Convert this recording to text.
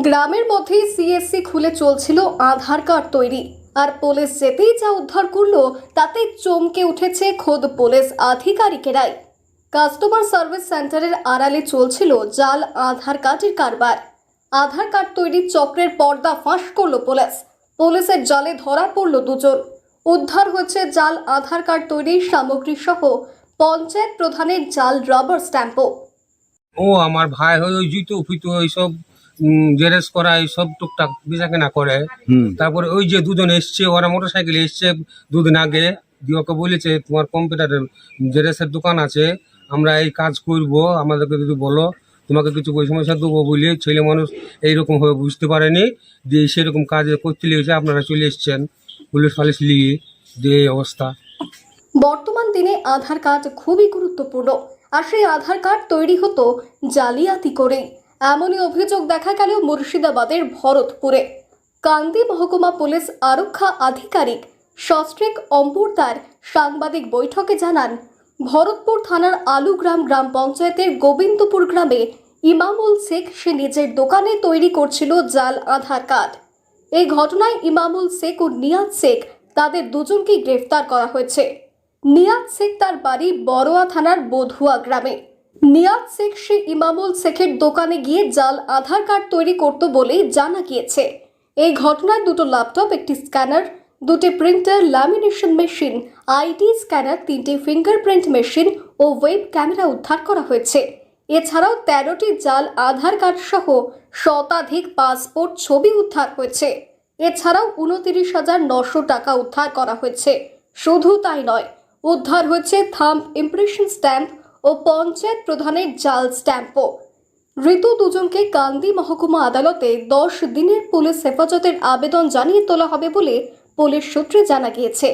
গ্রামের মধ্যেই সিএসসি খুলে চলছিল আধার কার্ড তৈরি, আর পুলিশ যেতেই যা উদ্ধার করলো তাতে চমকে উঠেছে খোদ পুলিশ আধিকারিকেরাই। কাস্টমার সার্ভিস সেন্টারের আড়ালে চলছিল জাল আধার কার্ডের কারবার। আধার কার্ড তৈরির চক্রের পর্দা ফাঁস করলো পুলিশ। পুলিশের জালে ধরা পড়ল দুজন। উদ্ধার হয়েছে জাল আধার কার্ড তৈরির সামগ্রী সহ পঞ্চায়েত প্রধানের জাল রাবার স্ট্যাম্পও। ও আমার ভাই হয় ওই জুতো ফুতো এইসব জেরেস করা এইসব টুকটাক বেচা কেনা করে। তারপরে ওই যে দুজন এসছে, ওরা মোটরসাইকেলে এসছে দুদিন আগে, দিয়ে ওকে বলেছে তোমার কম্পিউটারের জেরেসের দোকান আছে, আমরা এই কাজ করব, আমাদেরকে যদি বলো তোমাকে কিছু পয়সা ময়সা দেবো বলে। ছেলে মানুষ এইরকম ভাবে বুঝতে পারেনি, দিয়ে সেরকম কাজ করতে লেগেছে। আপনারা চলে এসছেন পুলিশ ফালিশ লিয়ে, দিয়ে এই অবস্থা। বর্তমান দিনে আধার কার্ড খুবই গুরুত্বপূর্ণ, আর সেই আধার কার্ড তৈরি হতো জালিয়াতি করে। এমনই অভিযোগ দেখা গেল মুর্শিদাবাদের ভরতপুরে। কান্দি মহকুমা পুলিশ আরক্ষা আধিকারিক সস্ট্রিক অম্পুরদার সাংবাদিক বৈঠকে জানান, ভরতপুর থানার আলুগ্রাম গ্রাম পঞ্চায়েতের গোবিন্দপুর গ্রামে ইমামুল শেখ সে নিজের দোকানে তৈরি করছিল জাল আধার কার্ড। এই ঘটনায় ইমামুল শেখ ও নিয়াজ শেখ তাদের দুজনকেই গ্রেফতার করা হয়েছে। নিয়াজ শেখ তার বাড়ি বড়োয়া থানার বধুয়া গ্রামে। নিয়াজ শেখ সে ইমামুল শেখের দোকানে গিয়ে জাল আধার কার্ড তৈরি করত বলে জানা গিয়েছে। এই ঘটনায় দুটো ল্যাপটপ, একটি স্ক্যানার, দুটি printer, lamination machine, ID scanner, 3টি ফিঙ্গারপ্রিন্ট মেশিন ও ওয়েব ক্যামেরা উদ্ধার করা হয়েছে। এছাড়াও 13টি জাল আধার কার্ড সহ শতাধিক পাসপোর্ট ছবি উদ্ধার হয়েছে। এছাড়াও 29,900 টাকা উদ্ধার করা হয়েছে। শুধু তাই নয়, উদ্ধার হয়েছে থাম্ব ইমপ্রেশন স্ট্যাম্প ও পঞ্চায়েত প্রধানের জাল স্ট্যাম্পও। ঋতু দুজনকে কান্দি মহকুমা আদালতে 10 দিনের পুলিশ হেফাজতের আবেদন জানিয়ে তোলা হবে বলে পুলিশ সূত্রে জানা গিয়েছে।